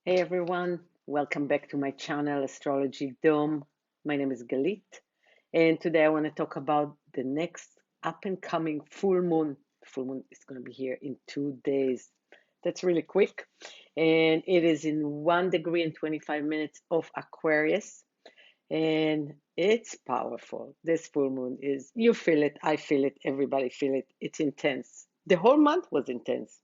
Hey everyone, welcome back to my channel Astrology Dome. My name is Galit, and today I want to talk about the next up and coming full moon. Full moon is going to be here in 2 days. That's really quick, and it is in 1 degree and 25 minutes of Aquarius, and it's powerful. This full moon is, you feel it, I feel it, everybody feel it. It's intense. The whole month was intense.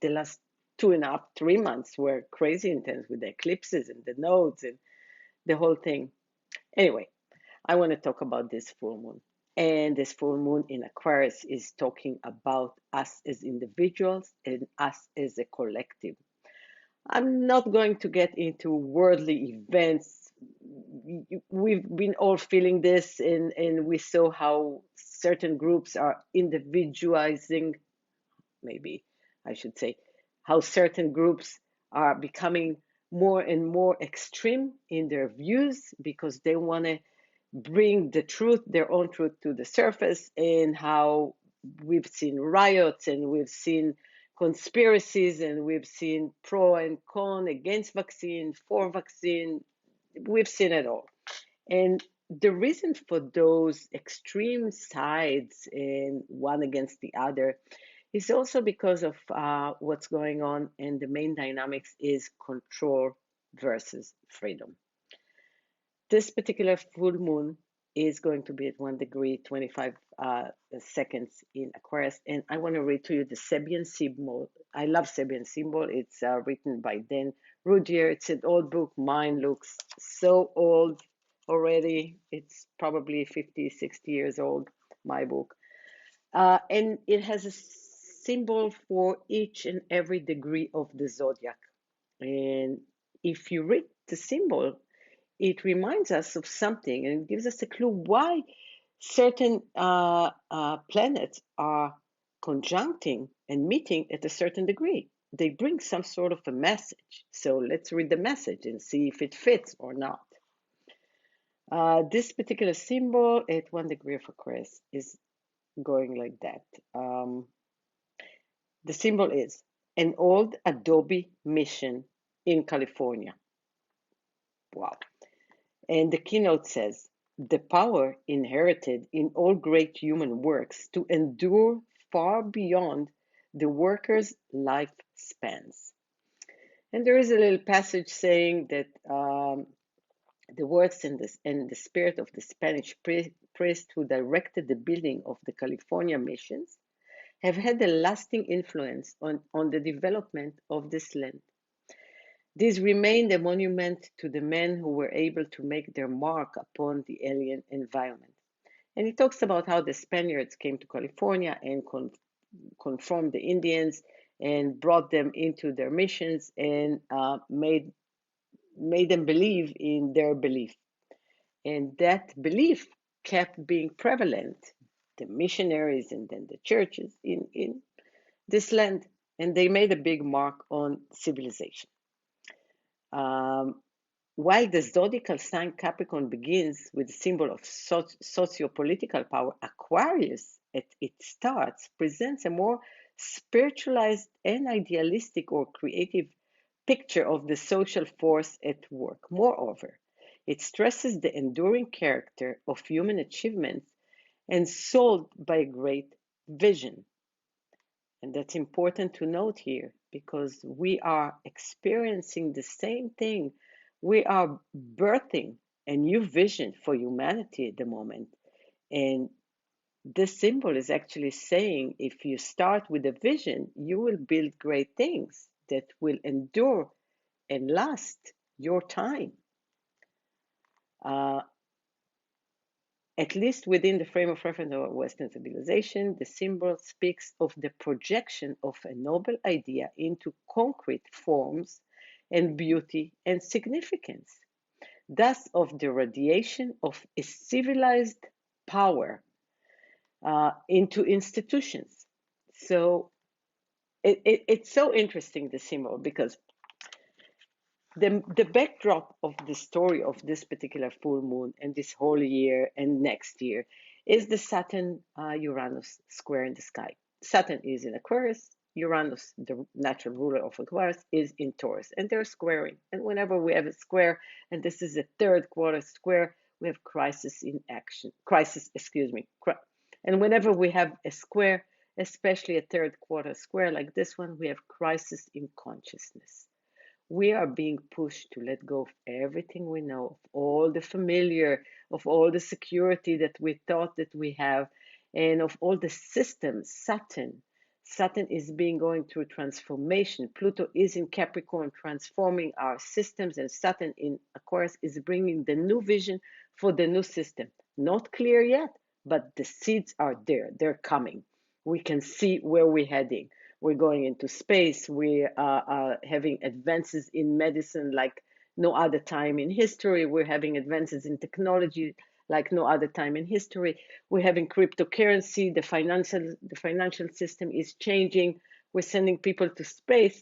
The last 2.5, 3 months were crazy intense with the eclipses and the nodes and the whole thing. Anyway, I want to talk about this full moon. And this full moon in Aquarius is talking about us as individuals and us as a collective. I'm not going to get into worldly events. We've been all feeling this, and we saw how certain groups are individualizing, maybe I should say, how certain groups are becoming more and more extreme in their views because they want to bring the truth, their own truth, to the surface, and how we've seen riots and we've seen conspiracies and we've seen pro and con, against vaccine, for vaccine. We've seen it all. And the reason for those extreme sides and one against the other is also because of what's going on, and the main dynamics is control versus freedom. This particular full moon is going to be at 1 degree 25 seconds in Aquarius, and I want to read to you the Sabian symbol. I love Sabian symbol. It's written by Dan Rudier. It's an old book. Mine looks so old already. It's probably 50, 60 years old, my book. And it has a symbol for each and every degree of the zodiac. And if you read the symbol, it reminds us of something and gives us a clue why certain planets are conjuncting and meeting at a certain degree. They bring some sort of a message. So let's read the message and see if it fits or not. This particular symbol at 1 degree of Aquarius is going like that. The symbol is an old Adobe mission in California. Wow. And the keynote says, the power inherited in all great human works to endure far beyond the worker's lifespans. And there is a little passage saying that the works and the spirit of the Spanish priest who directed the building of the California missions have had a lasting influence on the development of this land. These remained a monument to the men who were able to make their mark upon the alien environment. And he talks about how the Spaniards came to California and confronted the Indians and brought them into their missions and made them believe in their belief. And that belief kept being prevalent, the missionaries and then the churches in this land. And they made a big mark on civilization. While the zodiacal sign Capricorn begins with the symbol of socio-political power, Aquarius, at its starts, presents a more spiritualized and idealistic or creative picture of the social force at work. Moreover, it stresses the enduring character of human achievements and sold by a great vision. And that's important to note here because we are experiencing the same thing. We are birthing a new vision for humanity at the moment. And this symbol is actually saying if you start with a vision, you will build great things that will endure and last your time. At least within the frame of reference of Western civilization, the symbol speaks of the projection of a noble idea into concrete forms and beauty and significance, thus of the radiation of a civilized power into institutions. So it's so interesting, the symbol, because the backdrop of the story of this particular full moon and this whole year and next year is the Saturn Uranus square in the sky. Saturn is in Aquarius. Uranus, the natural ruler of Aquarius, is in Taurus, and they're squaring. And whenever we have a square, and this is a third quarter square, we have crisis in action. Crisis, excuse me. And whenever we have a square, especially a third quarter square like this one, we have crisis in consciousness. We are being pushed to let go of everything we know, of all the familiar, of all the security that we thought that we have, and of all the systems. Saturn is being going through transformation. Pluto is in Capricorn, transforming our systems, and Saturn in Aquarius is bringing the new vision for the new system. Not clear yet, but the seeds are there. They're coming. We can see where we're heading. We're going into space. We are having advances in medicine like no other time in history. We're having advances in technology like no other time in history. We're having cryptocurrency. The financial system is changing. We're sending people to space.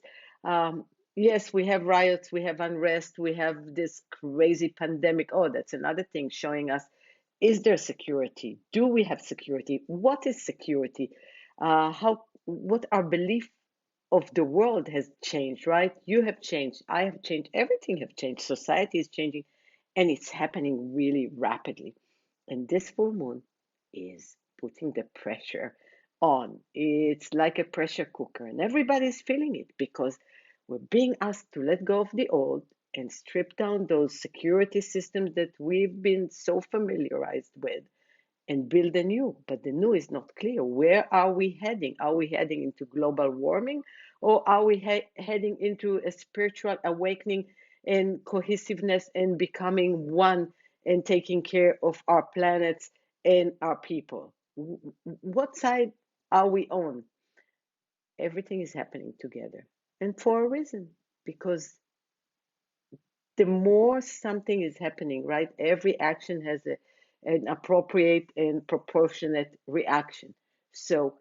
Yes, we have riots, we have unrest, we have this crazy pandemic. Oh, that's another thing showing us, is there security? Do we have security? What is security? What our belief of the world has changed, right? You have changed, I have changed, everything have changed, society is changing, and it's happening really rapidly. And this full moon is putting the pressure on. It's like a pressure cooker, and everybody's feeling it because we're being asked to let go of the old and strip down those security systems that we've been so familiarized with and build a new. But the new is not clear. Where are we heading? Are we heading into global warming, or are we heading into a spiritual awakening and cohesiveness and becoming one and taking care of our planets and our people? What side are we on? Everything is happening together, and for a reason, because the more something is happening, right? Every action has an appropriate and proportionate reaction. So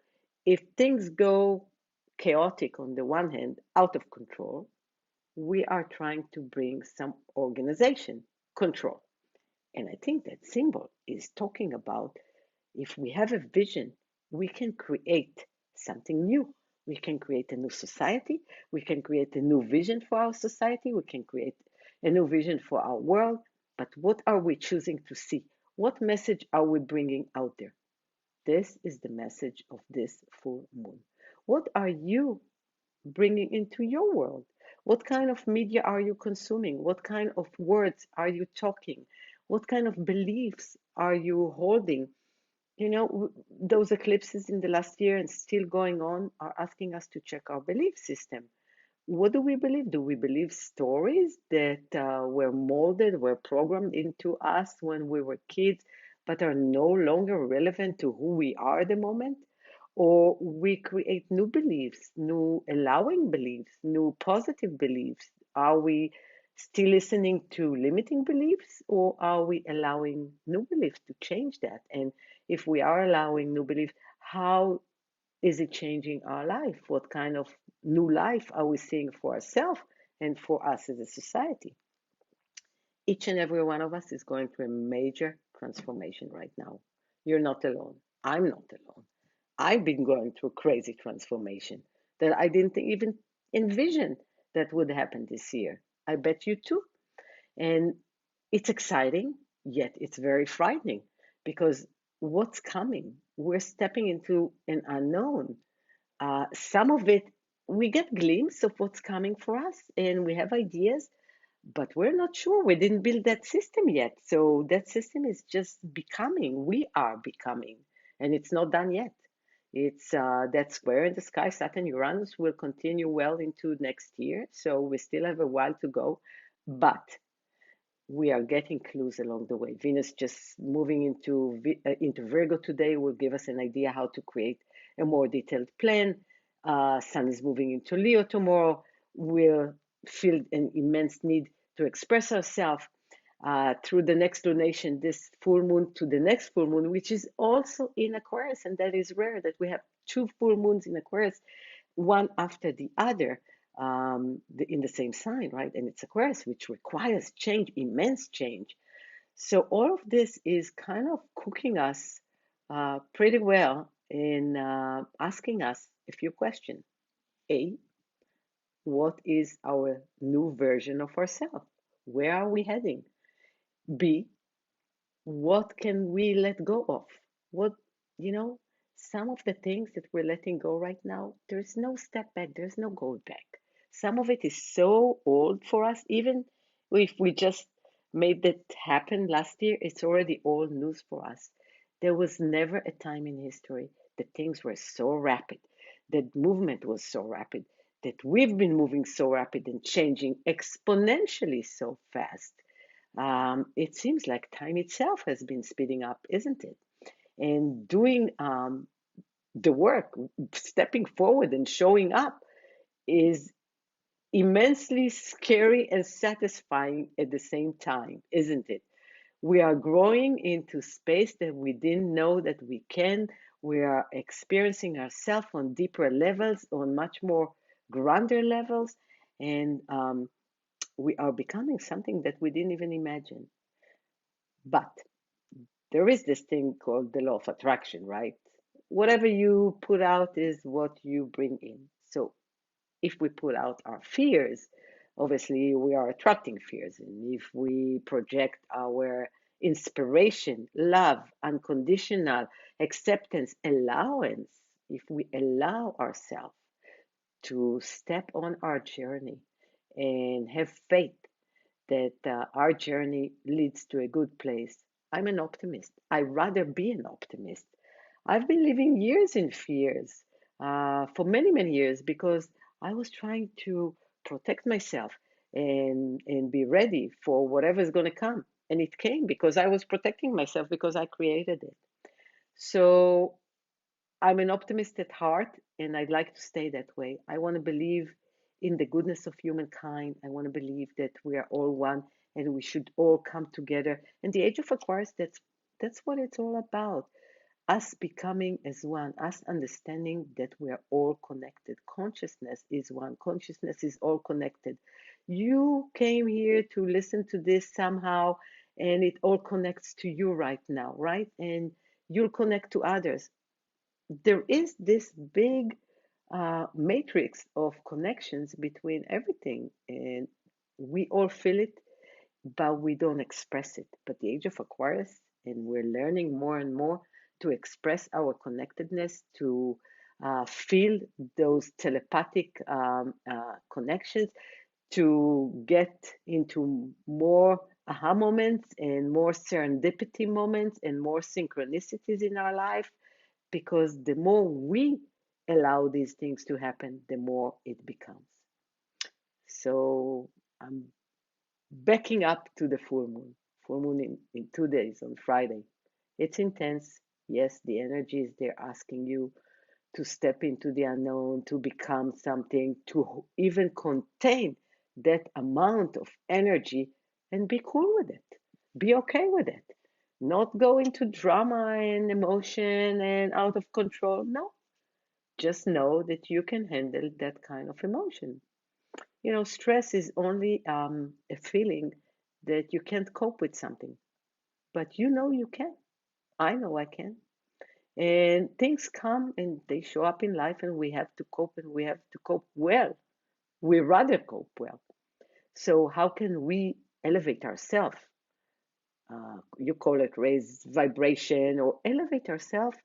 if things go chaotic on the one hand, out of control, we are trying to bring some organization, control. And I think that symbol is talking about, if we have a vision, we can create something new. We can create a new society. We can create a new vision for our society. We can create a new vision for our world. But what are we choosing to see? What message are we bringing out there? This is the message of this full moon. What are you bringing into your world? What kind of media are you consuming? What kind of words are you talking? What kind of beliefs are you holding? Those eclipses in the last year and still going on are asking us to check our belief system. What do we believe? Do we believe stories that were molded, were programmed into us when we were kids, but are no longer relevant to who we are at the moment? Or we create new beliefs, new allowing beliefs, new positive beliefs? Are we still listening to limiting beliefs, or are we allowing new beliefs to change that? And if we are allowing new beliefs, how is it changing our life? What kind of new life are we seeing for ourselves and for us as a society? Each and every one of us is going through a major transformation right now. You're not alone. I'm not alone. I've been going through crazy transformation that I didn't even envision that would happen this year. I bet you too. And it's exciting, yet it's very frightening because what's coming? We're stepping into an unknown. Some of it, we get glimpse of what's coming for us and we have ideas, but we're not sure. We didn't build that system yet. So that system is just becoming. We are becoming, and it's not done yet. It's that square in the sky, Saturn Uranus, will continue well into next year. So we still have a while to go, but we are getting clues along the way. Venus just moving into Virgo today will give us an idea how to create a more detailed plan. Sun is moving into Leo tomorrow. We'll feel an immense need to express ourselves through the next lunation, this full moon to the next full moon, which is also in Aquarius, and that is rare that we have two full moons in Aquarius, one after the other, in the same sign, right? And it's Aquarius, which requires change, immense change. So all of this is kind of cooking us pretty well in asking us a few questions. A, what is our new version of ourselves? Where are we heading? B, what can we let go of? What, you know, some of the things that we're letting go right now, there's no step back, there's no going back. Some of it is so old for us, even if we just made that happen last year, it's already old news for us. There was never a time in history that things were so rapid, that movement was so rapid, that we've been moving so rapid and changing exponentially so fast. It seems like time itself has been speeding up, isn't it? And doing the work, stepping forward and showing up is immensely scary and satisfying at the same time, isn't it? We are growing into space that we didn't know that we can. We are experiencing ourselves on deeper levels, on much more grander levels, and we are becoming something that we didn't even imagine. But there is this thing called the law of attraction, right? Whatever you put out is what you bring in. So if we put out our fears, obviously we are attracting fears. And if we project our inspiration, love, unconditional acceptance, allowance, if we allow ourselves to step on our journey and have faith that our journey leads to a good place. I'm an optimist. I'd rather be an optimist. I've been living years in fears for many, many years because I was trying to protect myself and be ready for whatever is going to come. And it came because I was protecting myself because I created it. So I'm an optimist at heart, and I'd like to stay that way. I want to believe in the goodness of humankind. I want to believe that we are all one and we should all come together. And the Age of Aquarius, that's what it's all about. Us becoming as one, us understanding that we are all connected. Consciousness is one. Consciousness is all connected. You came here to listen to this somehow, and it all connects to you right now, right? And you'll connect to others. There is this big matrix of connections between everything, and we all feel it, but we don't express it. But the Age of Aquarius, and we're learning more and more to express our connectedness, to feel those telepathic connections, to get into more aha moments and more serendipity moments and more synchronicities in our life, because the more we allow these things to happen, the more it becomes. So I'm backing up to the full moon in 2 days on Friday. It's intense. Yes, the energy is there asking you to step into the unknown, to become something, to even contain that amount of energy and be cool with it. Be okay with it. Not go into drama and emotion and out of control. No, just know that you can handle that kind of emotion. Stress is only a feeling that you can't cope with something, but you can. I know I can. And things come and they show up in life, and we have to cope, and we have to cope well. We rather cope well. So, how can we elevate ourselves? You call it raise vibration or elevate ourselves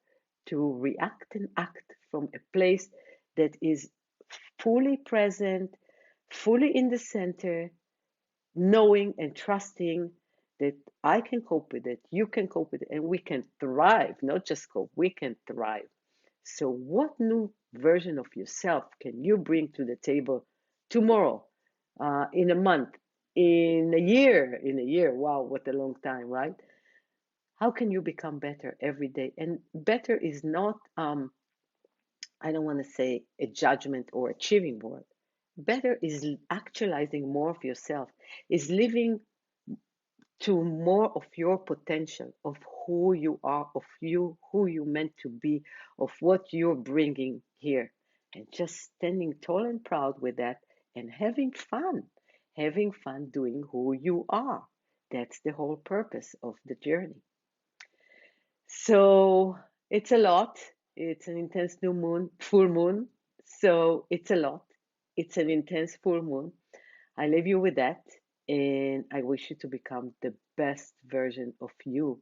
to react and act from a place that is fully present, fully in the center, knowing and trusting that I can cope with it, you can cope with it, and we can thrive, not just cope, we can thrive. So, what new version of yourself can you bring to the table tomorrow, in a month, in a year? In a year, wow, what a long time, right? How can you become better every day? And better is not, I don't want to say a judgment or achieving word. Better is actualizing more of yourself, is living to more of your potential, of who you are, of you, who you meant to be, of what you're bringing here, and just standing tall and proud with that and having fun doing who you are. That's the whole purpose of the journey. So it's a lot. It's an intense new moon, full moon. So it's a lot. It's an intense full moon. I leave you with that. And I wish you to become the best version of you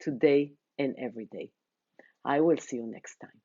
today and every day. I will see you next time.